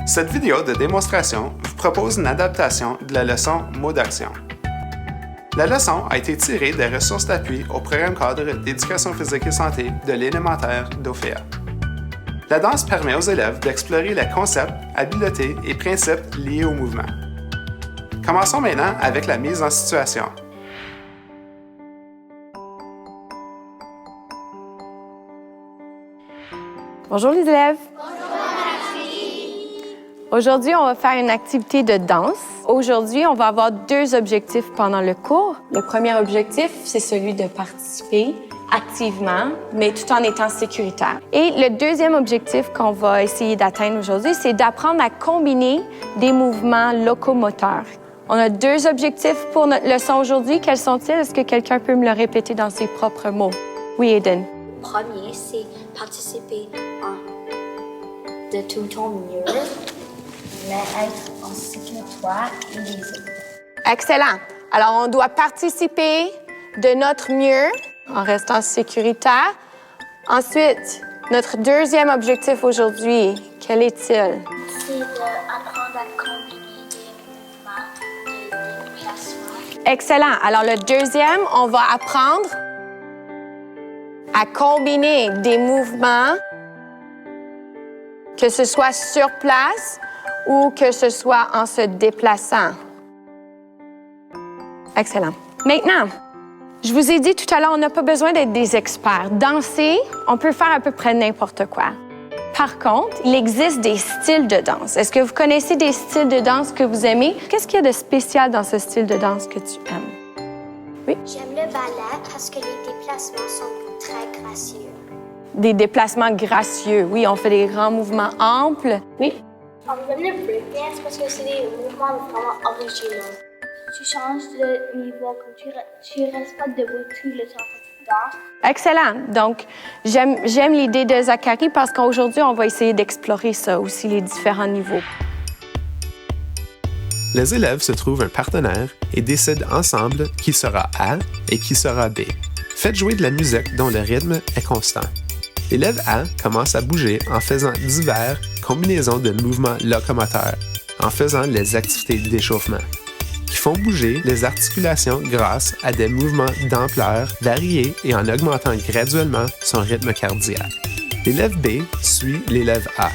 Cette vidéo de démonstration vous propose une adaptation de la leçon Mots d'action. La leçon a été tirée des ressources d'appui au programme cadre d'éducation physique et santé de l'élémentaire d'Ophéa. La danse permet aux élèves d'explorer les concepts, habiletés et principes liés au mouvement. Commençons maintenant avec la mise en situation. Bonjour les élèves. Aujourd'hui, on va faire une activité de danse. Aujourd'hui, on va avoir deux objectifs pendant le cours. Le premier objectif, c'est celui de participer activement, mais tout en étant sécuritaire. Et le deuxième objectif qu'on va essayer d'atteindre aujourd'hui, c'est d'apprendre à combiner des mouvements locomoteurs. On a deux objectifs pour notre leçon aujourd'hui. Quels sont-ils? Est-ce que quelqu'un peut me le répéter dans ses propres mots? Oui, Aiden. Le premier, c'est participer de tout ton mieux, mais être en sécurité et les autres. Excellent. Alors, on doit participer de notre mieux en restant sécuritaire. Ensuite, notre deuxième objectif aujourd'hui, quel est-il? C'est d'apprendre à combiner des mouvements de déplacement. Excellent. Alors, le deuxième, on va apprendre à combiner des mouvements, que ce soit sur place ou que ce soit en se déplaçant. Excellent. Maintenant, je vous ai dit tout à l'heure, on n'a pas besoin d'être des experts. Danser, on peut faire à peu près n'importe quoi. Par contre, il existe des styles de danse. Est-ce que vous connaissez des styles de danse que vous aimez? Qu'est-ce qu'il y a de spécial dans ce style de danse que tu aimes? Oui? J'aime le ballet parce que les déplacements sont très gracieux. Des déplacements gracieux. Oui, on fait des grands mouvements amples. Oui? J'aime le breakdance parce que c'est des mouvements vraiment originaux. Tu changes de niveau, tu restes pas debout tout le temps que tu danses. Excellent. Donc, j'aime l'idée de Zachary parce qu'aujourd'hui, on va essayer d'explorer ça aussi, les différents niveaux. Les élèves se trouvent un partenaire et décident ensemble qui sera A et qui sera B. Faites jouer de la musique dont le rythme est constant. L'élève A commence à bouger en faisant diverses combinaisons de mouvements locomoteurs, en faisant les activités d'échauffement, qui font bouger les articulations grâce à des mouvements d'ampleur variés et en augmentant graduellement son rythme cardiaque. L'élève B suit l'élève A.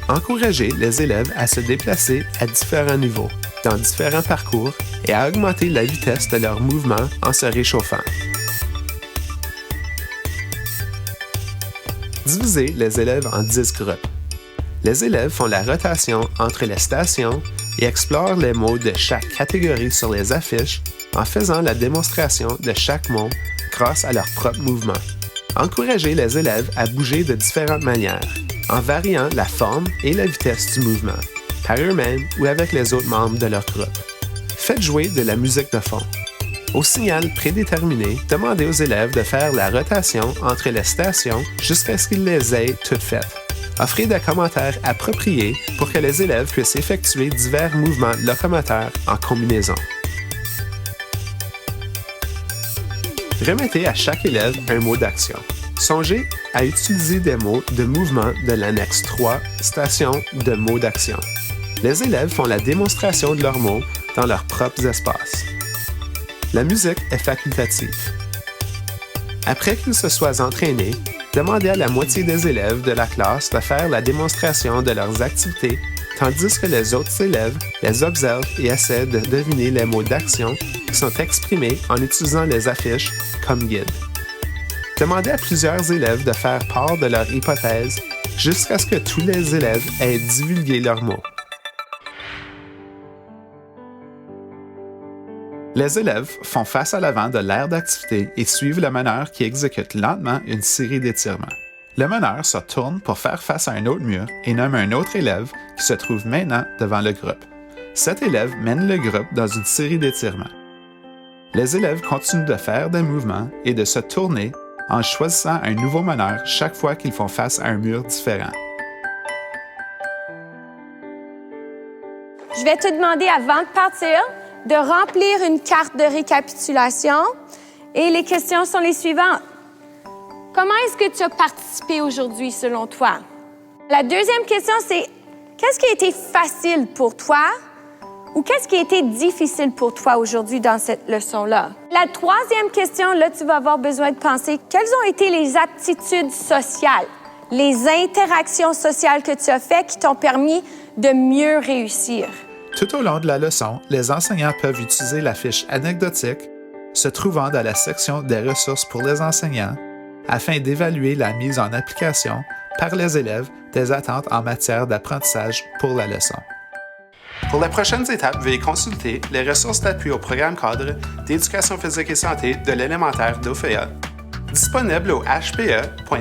Encouragez les élèves à se déplacer à différents niveaux, dans différents parcours et à augmenter la vitesse de leurs mouvements en se réchauffant. Divisez les élèves en 10 groupes. Les élèves font la rotation entre les stations et explorent les mots de chaque catégorie sur les affiches en faisant la démonstration de chaque mot grâce à leur propre mouvement. Encouragez les élèves à bouger de différentes manières, en variant la forme et la vitesse du mouvement, par eux-mêmes ou avec les autres membres de leur groupe. Faites jouer de la musique de fond. Au signal prédéterminé, demandez aux élèves de faire la rotation entre les stations jusqu'à ce qu'ils les aient toutes faites. Offrez des commentaires appropriés pour que les élèves puissent effectuer divers mouvements locomoteurs en combinaison. Remettez à chaque élève un mot d'action. Songez à utiliser des mots de mouvement de l'annexe 3, station de mots d'action. Les élèves font la démonstration de leurs mots dans leurs propres espaces. La musique est facultative. Après qu'ils se soient entraînés, demandez à la moitié des élèves de la classe de faire la démonstration de leurs activités, tandis que les autres élèves les observent et essaient de deviner les mots d'action qui sont exprimés en utilisant les affiches comme guide. Demandez à plusieurs élèves de faire part de leur hypothèse jusqu'à ce que tous les élèves aient divulgué leurs mots. Les élèves font face à l'avant de l'aire d'activité et suivent le meneur qui exécute lentement une série d'étirements. Le meneur se tourne pour faire face à un autre mur et nomme un autre élève qui se trouve maintenant devant le groupe. Cet élève mène le groupe dans une série d'étirements. Les élèves continuent de faire des mouvements et de se tourner en choisissant un nouveau meneur chaque fois qu'ils font face à un mur différent. Je vais te demander avant de partir de remplir une carte de récapitulation et les questions sont les suivantes. Comment est-ce que tu as participé aujourd'hui selon toi? La deuxième question, c'est Qu'est-ce qui a été facile pour toi ou qu'est-ce qui a été difficile pour toi aujourd'hui dans cette leçon-là? La troisième question, là, tu vas avoir besoin de penser, quelles ont été les aptitudes sociales, les interactions sociales que tu as faites qui t'ont permis de mieux réussir? Tout au long de la leçon, les enseignants peuvent utiliser la fiche anecdotique se trouvant dans la section des ressources pour les enseignants afin d'évaluer la mise en application par les élèves des attentes en matière d'apprentissage pour la leçon. Pour les prochaines étapes, veuillez consulter les ressources d'appui au programme cadre d'éducation physique et santé de l'élémentaire d'OFEA, disponibles au hpe.ofea.net.